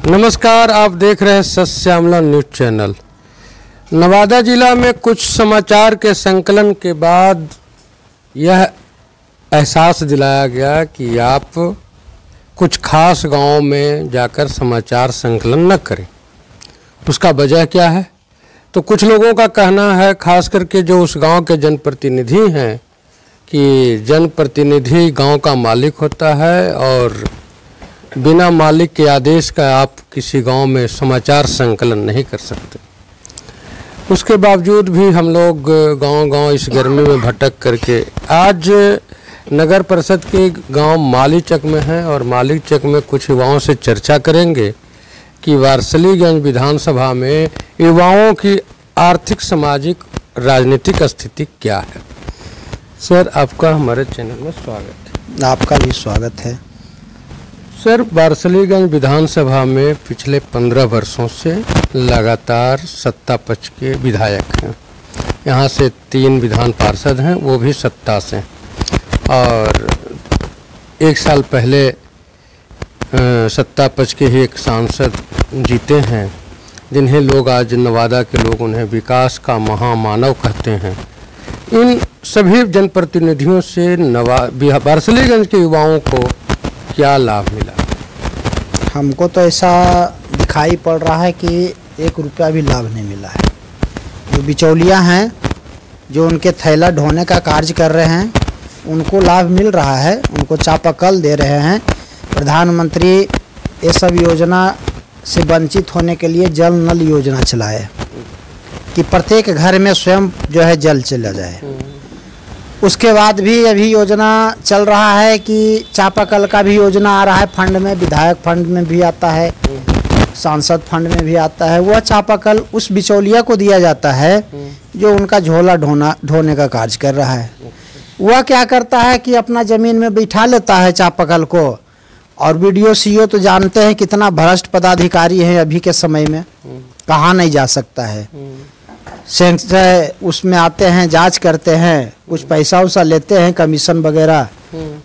नमस्कार, आप देख रहे हैं सत्य श्यामला न्यूज चैनल। नवादा जिला में कुछ समाचार के संकलन के बाद यह एहसास दिलाया गया कि आप कुछ खास गांव में जाकर समाचार संकलन न करें। उसका वजह क्या है? तो कुछ लोगों का कहना है, खास करके जो उस गांव के जनप्रतिनिधि हैं, कि जनप्रतिनिधि गांव का मालिक होता है और बिना मालिक के आदेश का आप किसी गांव में समाचार संकलन नहीं कर सकते। उसके बावजूद भी हम लोग गांव-गांव इस गर्मी में भटक करके आज नगर परिषद के गांव मालीचक में हैं और मालीचक में कुछ युवाओं से चर्चा करेंगे कि वारसलीगंज विधानसभा में युवाओं की आर्थिक, सामाजिक, राजनीतिक स्थिति क्या है। सर, आपका हमारे चैनल में स्वागत है। आपका भी स्वागत है। सर, वारसलीगंज विधानसभा में पिछले 15 वर्षों से लगातार सत्ता पक्ष के विधायक हैं। यहाँ से 3 विधान पार्षद हैं, वो भी सत्ता से। और 1 साल पहले सत्ता पक्ष के ही एक सांसद जीते हैं, जिन्हें लोग आज नवादा के लोग उन्हें विकास का महामानव कहते हैं। इन सभी जनप्रतिनिधियों से वारसलीगंज के युवाओं को क्या लाभ मिला? हमको तो ऐसा दिखाई पड़ रहा है कि 1 रुपया भी लाभ नहीं मिला है। जो बिचौलिया हैं, जो उनके थैला ढोने का कार्य कर रहे हैं, उनको लाभ मिल रहा है, उनको चापाकल दे रहे हैं। प्रधानमंत्री ये सब योजना से वंचित होने के लिए जल नल योजना चलाए कि प्रत्येक घर में स्वयं जो है जल चला जाए। उसके बाद भी अभी योजना चल रहा है कि चापाकल का भी योजना आ रहा है फंड में, विधायक फंड में भी आता है, सांसद फंड में भी आता है। वह चापाकल उस बिचौलिया को दिया जाता है जो उनका झोला ढोने का कार्य कर रहा है। वह क्या करता है कि अपना ज़मीन में बिठा लेता है चापाकल को। और वीडियो सीओ तो जानते हैं कितना भ्रष्ट पदाधिकारी है अभी के समय में, कहाँ नहीं जा सकता है। उसमें आते हैं, जांच करते हैं, कुछ पैसा उसा लेते हैं, कमीशन वगैरह,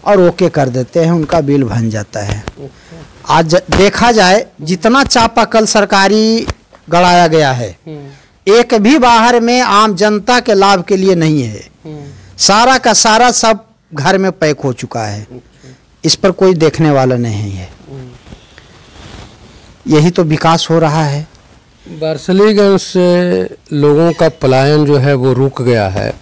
और ओके कर देते हैं, उनका बिल बन जाता है। आज देखा जाए जितना चापाकल सरकारी गड़ाया गया है, एक भी बाहर में आम जनता के लाभ के लिए नहीं है। सारा का सारा सब घर में पैक हो चुका है, इस पर कोई देखने वाला नहीं है। यही तो विकास हो रहा है। वारसलीगंज से लोगों का पलायन जो है वो रुक गया है।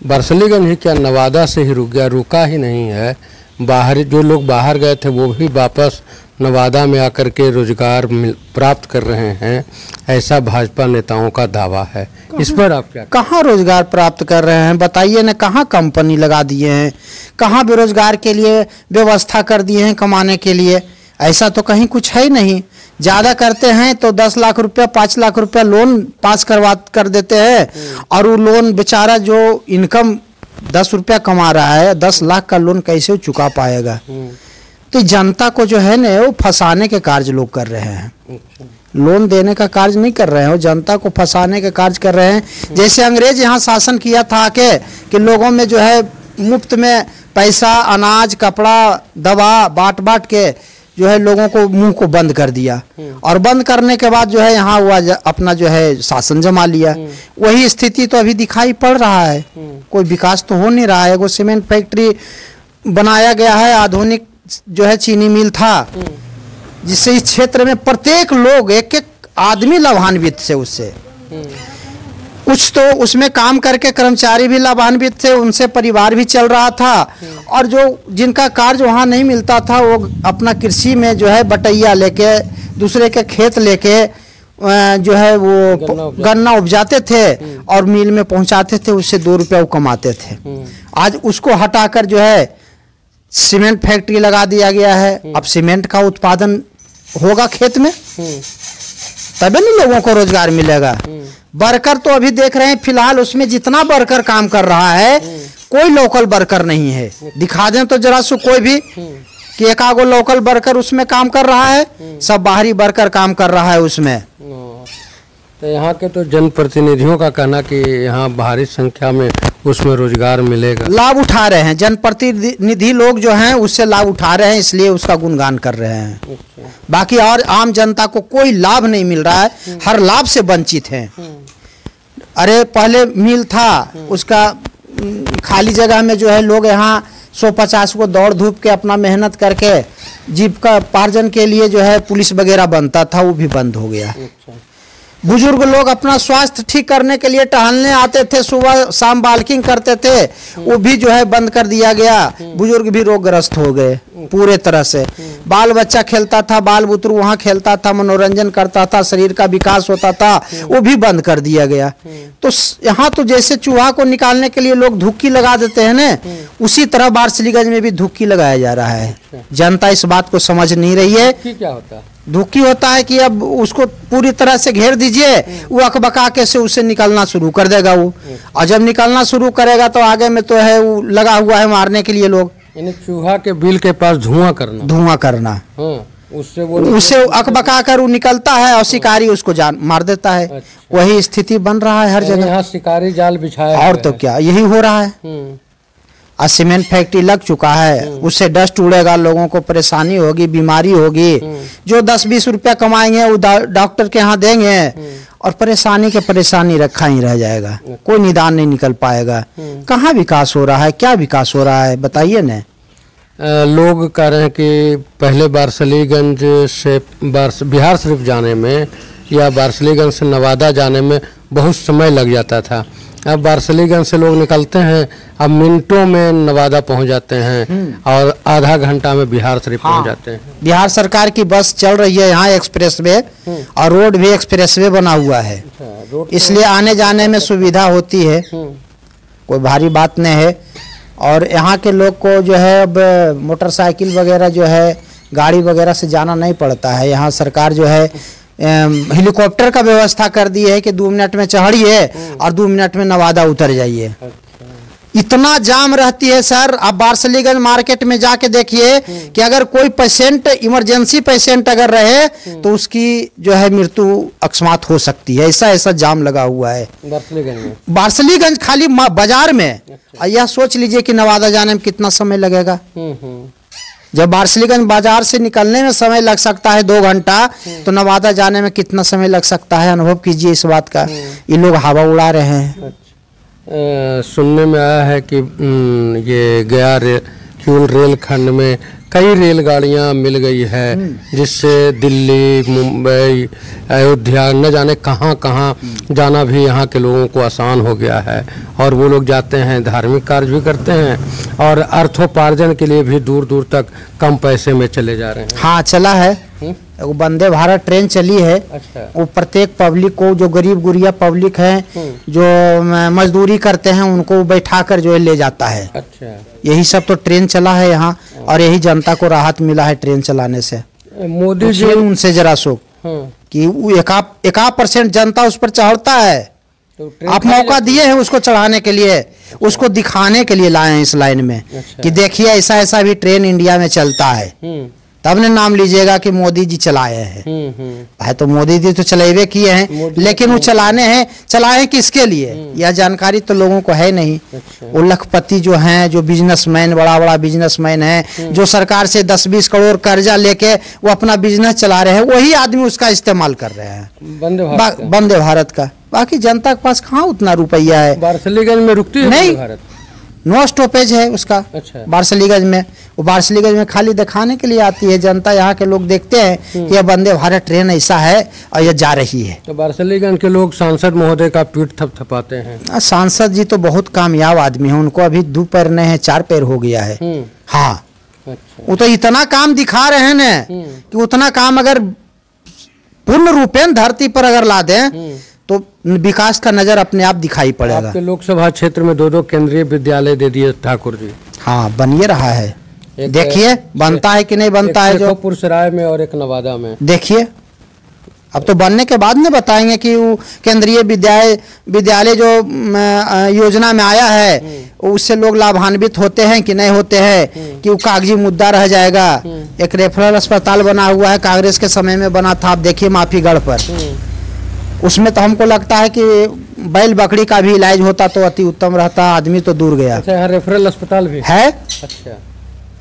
वारसलीगंज ही क्या, नवादा से ही रुक गया, रुका ही नहीं है। बाहर जो लोग बाहर गए थे वो भी वापस नवादा में आकर के रोजगार प्राप्त कर रहे हैं, ऐसा भाजपा नेताओं का दावा है। इस पर आप क्या? कहाँ रोजगार प्राप्त कर रहे हैं बताइए ना। कहाँ कंपनी लगा दिए हैं, कहाँ बेरोजगार के लिए व्यवस्था कर दिए हैं कमाने के लिए? ऐसा तो कहीं कुछ है ही नहीं। ज़्यादा करते हैं तो 10 लाख रुपया, 5 लाख रुपया लोन पास कर देते हैं। और वो लोन बेचारा जो इनकम 10 रुपया कमा रहा है, 10 लाख का लोन कैसे चुका पाएगा? तो जनता को जो है ना, वो फंसाने के कार्य लोग कर रहे हैं। लोन देने का कार्य नहीं कर रहे हैं, वो जनता को फंसाने के कार्य कर रहे हैं। जैसे अंग्रेज यहाँ शासन किया था कि लोगों में जो है मुफ्त में पैसा, अनाज, कपड़ा, दवा बांट के जो है लोगों को मुंह को बंद कर दिया। और बंद करने के बाद जो है यहाँ हुआ अपना जो है शासन जमा लिया। वही स्थिति तो अभी दिखाई पड़ रहा है। कोई विकास तो हो नहीं रहा है। वो सीमेंट फैक्ट्री बनाया गया है, आधुनिक जो है चीनी मिल था, जिससे इस क्षेत्र में प्रत्येक लोग, एक आदमी लाभान्वित थे उससे। कुछ तो उसमें काम करके कर्मचारी भी लाभान्वित थे, उनसे परिवार भी चल रहा था। और जो जिनका कार्य वहाँ नहीं मिलता था, वो अपना कृषि में जो है बटैया लेके, दूसरे के खेत लेके जो है वो गन्ना उपजाते थे और मिल में पहुँचाते थे, उससे 2 रुपया वो कमाते थे। आज उसको हटाकर जो है सीमेंट फैक्ट्री लगा दिया गया है। अब सीमेंट का उत्पादन होगा खेत में, तभी नहीं लोगों को रोजगार मिलेगा। वर्कर तो अभी देख रहे हैं, फिलहाल उसमें जितना वर्कर काम कर रहा है, कोई लोकल वर्कर नहीं है। दिखा दें तो जरा सो कोई भी कि एक आगो लोकल वर्कर उसमें काम कर रहा है, सब बाहरी वर्कर काम कर रहा है उसमें। तो यहाँ के तो जनप्रतिनिधियों का कहना कि यहाँ भारी संख्या में उसमें रोजगार मिलेगा। लाभ उठा रहे हैं, जनप्रतिनिधि लोग जो हैं उससे लाभ उठा रहे हैं, इसलिए उसका गुणगान कर रहे हैं। बाकी और आम जनता को कोई लाभ नहीं मिल रहा है, हर लाभ से वंचित हैं। अरे पहले मिल था, उसका खाली जगह में जो है लोग यहाँ 150 को दौड़ धूप के अपना मेहनत करके जीविका उपार्जन के लिए जो है पुलिस वगैरह बनता था, वो भी बंद हो गया। बुजुर्ग लोग अपना स्वास्थ्य ठीक करने के लिए टहलने आते थे, सुबह शाम वॉकिंग करते थे, वो भी जो है बंद कर दिया गया। बुजुर्ग भी रोगग्रस्त हो गए पूरे तरह से। बाल बच्चा खेलता था, बाल बुतरू वहाँ खेलता था, मनोरंजन करता था, शरीर का विकास होता था, वो भी बंद कर दिया गया। तो यहाँ तो जैसे चूहा को निकालने के लिए लोग धुक्की लगा देते हैं ना, उसी तरह वारसिलीगंज में भी धुक्की लगाया जा रहा है। जनता इस बात को समझ नहीं रही है। क्या होता है? दुखी होता है कि अब उसको पूरी तरह से घेर दीजिए, वो अकबका के से उससे निकलना शुरू कर देगा वो, और जब निकलना शुरू करेगा तो आगे में तो है वो लगा हुआ है मारने के लिए लोग। यानी चूहा के बिल के पास धुआं करना। उससे अकबका कर वो निकलता है और शिकारी उसको जान मार देता है। अच्छा। वही स्थिति बन रहा है हर जगह। यहाँ शिकारी जाल बिछाया और तो क्या, यही हो रहा है। सीमेंट फैक्ट्री लग चुका है, उससे डस्ट उड़ेगा, लोगों को परेशानी होगी, बीमारी होगी। जो 10-20 रुपया कमाएंगे वो डॉक्टर के यहाँ देंगे और परेशानी रखा ही रह जाएगा, कोई निदान नहीं निकल पाएगा। कहाँ विकास हो रहा है, क्या विकास हो रहा है बताइए न। लोग कह रहे हैं कि पहले वारसिलीगंज से बिहार शरीफ जाने में या वारसिलीगंज से नवादा जाने में बहुत समय लग जाता था। अब वारसिलीगंज से लोग निकलते हैं, अब मिनटों में नवादा पहुंच जाते हैं और आधा घंटा में बिहार शरीफ पहुंच जाते हैं। बिहार सरकार की बस चल रही है यहाँ एक्सप्रेसवे, और रोड भी एक्सप्रेसवे बना हुआ है, इसलिए आने जाने में सुविधा होती है, कोई भारी बात नहीं है। और यहाँ के लोग को जो है अब मोटरसाइकिल वगैरह जो है गाड़ी वगैरह से जाना नहीं पड़ता है। यहाँ सरकार जो है हेलीकॉप्टर का व्यवस्था कर दी है कि 2 मिनट में चढ़िए और 2 मिनट में नवादा उतर जाइए। अच्छा। इतना जाम रहती है सर, आप वारसिलीगंज मार्केट में जाके देखिए कि अगर कोई पेशेंट, इमरजेंसी पेशेंट अगर रहे तो उसकी जो है मृत्यु अकस्मात हो सकती है, ऐसा जाम लगा हुआ है वारसिलीगंज खाली बाजार में। अच्छा। यह सोच लीजिए कि नवादा जाने में कितना समय लगेगा। जब वारसिलीगंज बाजार से निकलने में समय लग सकता है 2 घंटा, तो नवादा जाने में कितना समय लग सकता है, अनुभव कीजिए इस बात का। ये लोग हवा उड़ा रहे हैं। अच्छा। सुनने में आया है कि ये गया किउल रेलखंड में कई रेलगाड़ियां मिल गई है, जिससे दिल्ली, मुंबई, अयोध्या न जाने कहां कहां जाना भी यहाँ के लोगों को आसान हो गया है। और वो लोग जाते हैं, धार्मिक कार्य भी करते हैं और अर्थोपार्जन के लिए भी दूर दूर तक कम पैसे में चले जा रहे हैं। हाँ चला है, वो वंदे भारत ट्रेन चली है। अच्छा। वो प्रत्येक पब्लिक को, जो गरीब गुरिया पब्लिक है, जो मजदूरी करते हैं, उनको बैठा कर जो है ले जाता है। अच्छा। यही सब तो ट्रेन चला है यहाँ, और यही जनता को राहत मिला है ट्रेन चलाने से। मोदी जी उनसे जरा सो कि 1% जनता उस पर चढ़ता है, तो आप मौका दिए हैं उसको चढ़ाने के लिए। अच्छा। उसको दिखाने के लिए लाए हैं इस लाइन में। अच्छा। कि देखिए ऐसा भी ट्रेन इंडिया में चलता है, तब ने नाम लीजिएगा कि मोदी जी चलाए हैं। भाई तो मोदी जी तो चलेबे किए हैं, लेकिन वो चलाए किसके लिए, यह जानकारी तो लोगों को है नहीं। अच्छा। वो लखपति जो हैं, जो बिजनेसमैन, बड़ा बिजनेसमैन है, जो सरकार से 10-20 करोड़ कर्जा लेके वो अपना बिजनेस चला रहे हैं, वही आदमी उसका इस्तेमाल कर रहे हैं, वंदे भारत का। बाकी जनता के पास कहाँ उतना रुपया है। वारसिलीगंज में रुकती है नहीं, नो स्टॉपेज है उसका। अच्छा। वारसिलीगंज में, वो वारसिलीगंज में खाली दिखाने के लिए आती है जनता। यहाँ के लोग देखते हैं कि यह वंदे भारत ट्रेन ऐसा है और यह जा रही है। तो वारसिलीगंज के लोग सांसद महोदय का पीठ थपथपाते हैं। सांसद जी तो बहुत कामयाब आदमी है, उनको अभी 2 पैर नहीं है, 4 पैर हो गया है। हाँ। अच्छा। वो तो इतना काम दिखा रहे हैं न कि उतना काम अगर पूर्ण रूपेण धरती पर अगर ला दें तो विकास का नजर अपने आप दिखाई पड़ेगा। आपके लोकसभा क्षेत्र में 2 केंद्रीय विद्यालय दे दिए ठाकुर जी। हाँ, बनिए रहा है, देखिए बनता है कि नहीं बनता है। जो पुरसराय में और एक नवादा में, देखिए अब तो बनने के बाद में बताएंगे कि वो केंद्रीय विद्यालय जो योजना में आया है उससे लोग लाभान्वित होते हैं कि नहीं होते हैं, कि वो कागजी मुद्दा रह जाएगा। एक रेफरल अस्पताल बना हुआ है, कांग्रेस के समय में बना था, आप देखिए माफीगढ़ पर उसमें तो हमको लगता है कि बैल बकरी का भी इलाज होता तो अति उत्तम रहता, आदमी तो दूर गया। अच्छा, यहाँ रेफरल अस्पताल भी है। अच्छा,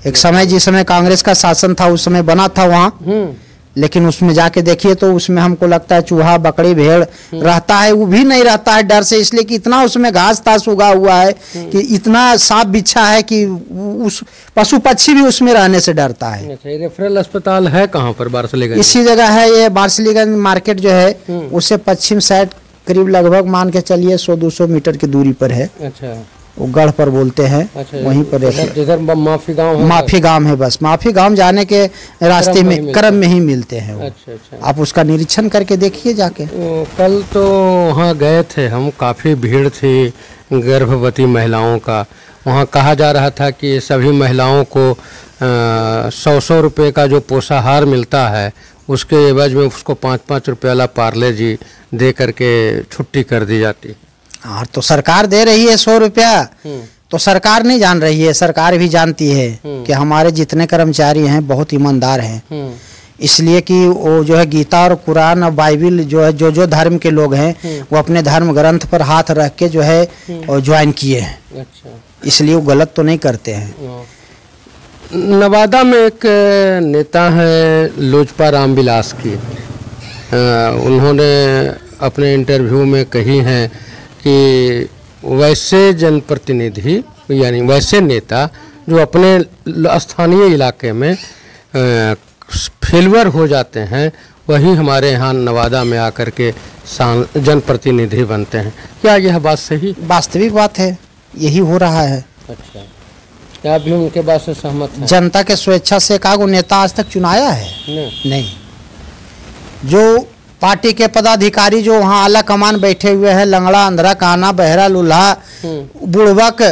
एक समय जिस समय कांग्रेस का शासन था उस समय बना था वहाँ, लेकिन उसमें जाके देखिए तो उसमें हमको लगता है चूहा बकरी भेड़ रहता है, वो भी नहीं रहता है डर से, इसलिए कि इतना उसमें घास तास उगा हुआ है कि इतना सांप बिच्छा है कि उस पशु पक्षी भी उसमें रहने से डरता है। अच्छा, रेफरल अस्पताल है कहाँ पर? बारसलीगंज। इसी जगह है ये बारसलीगंज मार्केट जो है उससे पश्चिम साइड करीब लगभग मान के चलिए 100-200 मीटर की दूरी पर है। अच्छा, वो गढ़ पर बोलते हैं। अच्छा, वहीं पर जिधर माफी गांव है। माफी गांव है, बस माफी गांव जाने के रास्ते में क्रम में ही मिलते हैं वो। अच्छा अच्छा, आप उसका निरीक्षण करके देखिए जाके। कल तो वहाँ गए थे हम, काफ़ी भीड़ थी गर्भवती महिलाओं का। वहाँ कहा जा रहा था कि सभी महिलाओं को 100 रुपये का जो पोषाहार मिलता है उसके एवज में उसको 5-5 रुपये वाला पार्ले जी दे करके छुट्टी कर दी जाती। हाँ, तो सरकार दे रही है 100 रुपया, तो सरकार नहीं जान रही है, सरकार भी जानती है कि हमारे जितने कर्मचारी हैं बहुत ईमानदार हैं, इसलिए कि वो जो है गीता और कुरान और बाइबिल जो है जो धर्म के लोग हैं वो अपने धर्म ग्रंथ पर हाथ रख के जो है ज्वाइन किए हैं। अच्छा, इसलिए वो गलत तो नहीं करते हैं। नवादा में एक नेता है लोजपा रामविलास की, उन्होंने अपने इंटरव्यू में कही हैं कि वैसे जनप्रतिनिधि यानी वैसे नेता जो अपने स्थानीय इलाके में फेलवर हो जाते हैं वही हमारे यहाँ नवादा में आकर के जनप्रतिनिधि बनते हैं। क्या यह बात सही? वास्तविक बात है, यही हो रहा है। अच्छा, क्या भी उनके बात से सहमत हैं? जनता के स्वेच्छा से कागो नेता आज तक चुनाया है? नहीं। जो पार्टी के पदाधिकारी जो वहाँ आला कमान बैठे हुए हैं, लंगड़ा अंधरा काना बहरा लूल्हा बुड़बक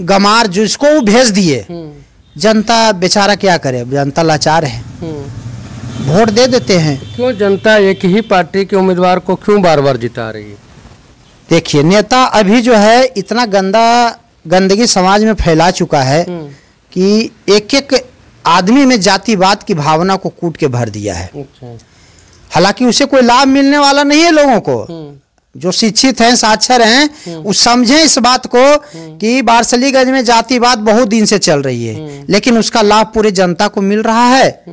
गमार, जिसको वो भेज दिए, जनता बेचारा क्या करे, जनता लाचार है, वोट दे देते हैं। क्यों जनता एक ही पार्टी के उम्मीदवार को क्यों बार बार जिता रही है? देखिए, नेता अभी जो है इतना गंदगी समाज में फैला चुका है कि एक एक आदमी में जातिवाद की भावना को कूट के भर दिया है। हालांकि उसे कोई लाभ मिलने वाला नहीं है। लोगों को जो शिक्षित हैं, साक्षर हैं, वो समझें इस बात को कि बारसलीगंज में जातिवाद बहुत दिन से चल रही है, लेकिन उसका लाभ पूरे जनता को मिल रहा है।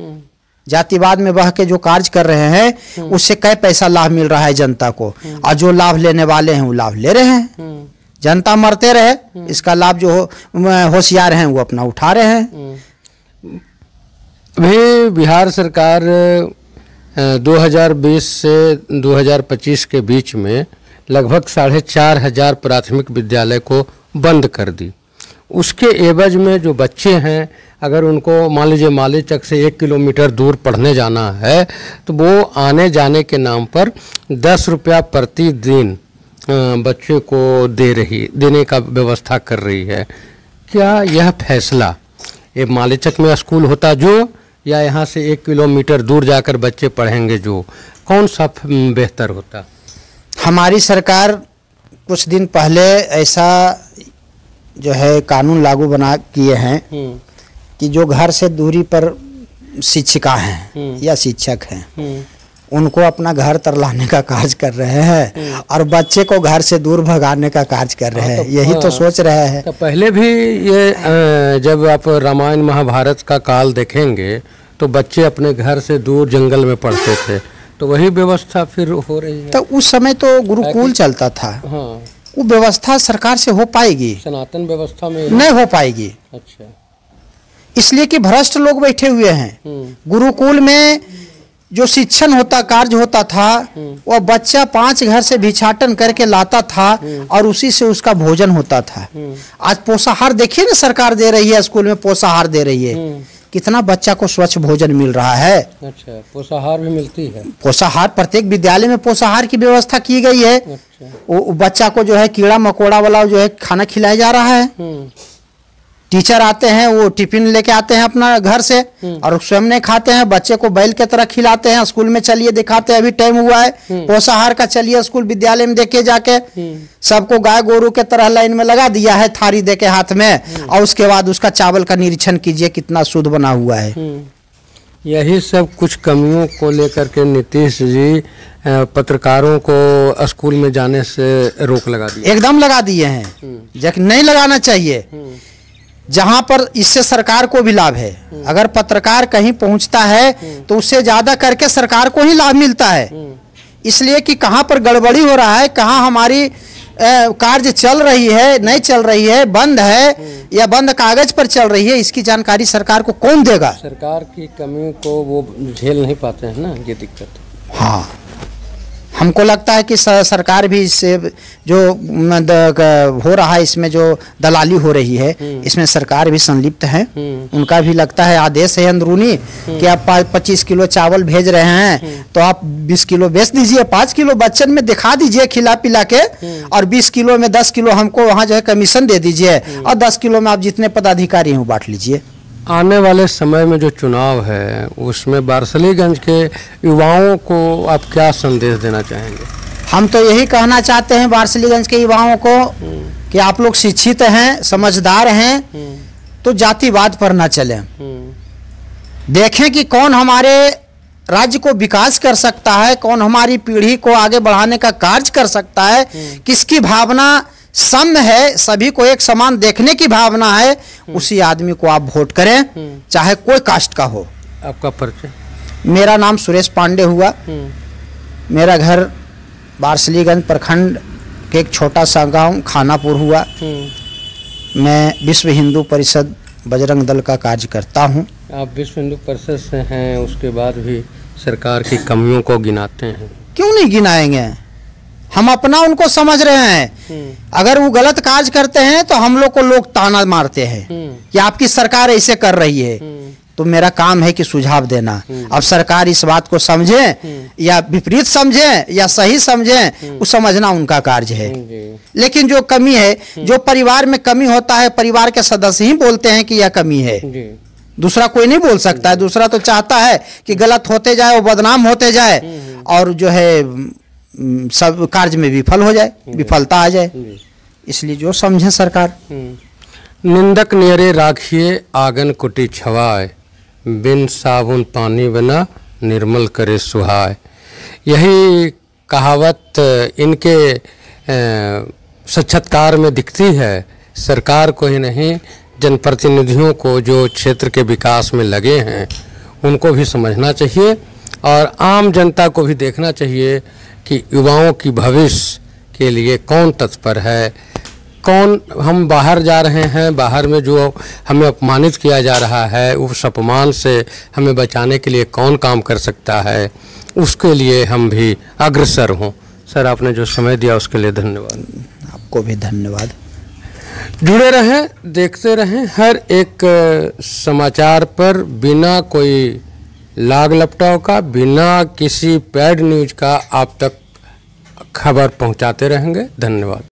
जातिवाद में बह के जो कार्य कर रहे हैं उससे कई पैसा लाभ मिल रहा है जनता को, और जो लाभ लेने वाले हैं वो लाभ ले रहे हैं। जनता मरते रहे, इसका लाभ जो होशियार हैं वो अपना उठा रहे हैं। भी बिहार सरकार 2020 से 2025 के बीच में लगभग 4,500 प्राथमिक विद्यालय को बंद कर दी। उसके एवज में जो बच्चे हैं, अगर उनको मान लीजिए मालीचक से 1 किलोमीटर दूर पढ़ने जाना है तो वो आने जाने के नाम पर 10 रुपया प्रतिदिन बच्चे को देने का व्यवस्था कर रही है। क्या यह फैसला ये मालीचक में स्कूल होता जो, या यहाँ से 1 किलोमीटर दूर जाकर बच्चे पढ़ेंगे जो, कौन सा बेहतर होता? हमारी सरकार कुछ दिन पहले ऐसा जो है कानून लागू बना किए हैं कि जो घर से दूरी पर शिक्षिका हैं या शिक्षक हैं उनको अपना घर तर लाने का कार्य कर रहे हैं और बच्चे को घर से दूर भगाने का कार्य कर रहे हैं। यही तो सोच रहे हैं। तो पहले भी ये जब आप रामायण महाभारत का काल देखेंगे तो बच्चे अपने घर से दूर जंगल में पढ़ते थे, तो वही व्यवस्था फिर हो रही है। तो उस समय तो गुरुकुल चलता था। हाँ। वो व्यवस्था सरकार से हो पाएगी? सनातन व्यवस्था में नहीं हो पाएगी। अच्छा, इसलिए कि भ्रष्ट लोग बैठे हुए हैं। गुरुकुल में जो शिक्षण होता कार्य होता था वह बच्चा 5 घर से भिक्षाटन करके लाता था और उसी से उसका भोजन होता था। आज पोषाहार देखिए ना, सरकार दे रही है, स्कूल में पोषाहार दे रही है, कितना बच्चा को स्वच्छ भोजन मिल रहा है। अच्छा, पोषाहार भी मिलती है? पोषाहार प्रत्येक विद्यालय में पोषाहार की व्यवस्था की गई है। अच्छा। वो बच्चा को जो है कीड़ा मकोड़ा वाला जो है खाना खिलाया जा रहा है। टीचर आते हैं, वो टिफिन लेके आते हैं अपना घर से और स्वयं नहीं खाते हैं, बच्चे को बैल के तरह खिलाते हैं। स्कूल में चलिए दिखाते हैं, अभी टाइम हुआ है पोषाहार का, चलिए स्कूल विद्यालय में देखे जाके सबको गाय गोरू के तरह लाइन में लगा दिया है, थारी दे के हाथ में, और उसके बाद उसका चावल का निरीक्षण कीजिए कितना शुद्ध बना हुआ है। यही सब कुछ कमियों को लेकर के नीतीश जी पत्रकारों को स्कूल में जाने से रोक लगा दी, एकदम लगा दिए हैं। जबकि नहीं लगाना चाहिए। जहां पर इससे सरकार को भी लाभ है। अगर पत्रकार कहीं पहुंचता है तो उससे ज्यादा करके सरकार को ही लाभ मिलता है। इसलिए कि कहां पर गड़बड़ी हो रहा है, कहां हमारी कार्य चल रही है, नहीं चल रही है, बंद है या बंद कागज पर चल रही है, इसकी जानकारी सरकार को कौन देगा? सरकार की कमी को वो झेल नहीं पाते हैं ना, ये दिक्कत। हाँ, हमको लगता है कि सरकार भी इससे जो हो रहा है, इसमें जो दलाली हो रही है, इसमें सरकार भी संलिप्त है। उनका भी लगता है, आदेश है अंदरूनी कि आप 25 किलो चावल भेज रहे हैं तो आप 20 किलो बेच दीजिए, 5 किलो बच्चन में दिखा दीजिए खिला पिला के, और 20 किलो में 10 किलो हमको वहाँ जो है कमीशन दे दीजिए, और 10 किलो में आप जितने पदाधिकारी हैं वो बांट लीजिए। आने वाले समय में जो चुनाव है उसमें वारसलीगंज के युवाओं को आप क्या संदेश देना चाहेंगे? हम तो यही कहना चाहते हैं वारसलीगंज के युवाओं को कि आप लोग शिक्षित हैं, समझदार हैं, तो जातिवाद पर न चलें। देखें कि कौन हमारे राज्य को विकास कर सकता है, कौन हमारी पीढ़ी को आगे बढ़ाने का कार्य कर सकता है, किसकी भावना सम है, सभी को एक समान देखने की भावना है, उसी आदमी को आप वोट करें, चाहे कोई कास्ट का हो। आपका परिचय? मेरा नाम सुरेश पांडे हुआ। मेरा घर वारसलीगंज प्रखंड के एक छोटा सा गांव खानापुर हुआ। मैं विश्व हिंदू परिषद बजरंग दल का कार्य करता हूँ। आप विश्व हिंदू परिषद से हैं, उसके बाद भी सरकार की कमियों को गिनाते हैं? क्यों नहीं गिनाएंगे, हम अपना उनको समझ रहे हैं। अगर वो गलत कार्य करते हैं तो हम लोग को लोग ताना मारते हैं कि आपकी सरकार ऐसे कर रही है, तो मेरा काम है कि सुझाव देना। अब सरकार इस बात को समझे या विपरीत समझे या सही समझे, वो समझना उनका कार्य है। लेकिन जो कमी है, जो परिवार में कमी होता है, परिवार के सदस्य ही बोलते हैं कि यह कमी है, दूसरा कोई नहीं बोल सकता है। दूसरा तो चाहता है कि गलत होते जाए, वो बदनाम होते जाए, और जो है सब कार्य में विफल हो जाए, विफलता आ जाए। इसलिए जो समझे सरकार। निंदक नियरे राखिए आंगन कुटी छवाए, बिन साबुन पानी बना निर्मल करे सुहाए। यही कहावत इनके साक्षात्कार में दिखती है। सरकार को ही नहीं, जनप्रतिनिधियों को जो क्षेत्र के विकास में लगे हैं उनको भी समझना चाहिए, और आम जनता को भी देखना चाहिए कि युवाओं की भविष्य के लिए कौन तत्पर है, कौन। हम बाहर जा रहे हैं, बाहर में जो हमें अपमानित किया जा रहा है, उस अपमान से हमें बचाने के लिए कौन काम कर सकता है, उसके लिए हम भी अग्रसर हों। सर, आपने जो समय दिया उसके लिए धन्यवाद। आपको भी धन्यवाद। जुड़े रहें, देखते रहें हर एक समाचार पर, बिना कोई लाग लपटाव का, बिना किसी पेड न्यूज का आप तक खबर पहुंचाते रहेंगे। धन्यवाद।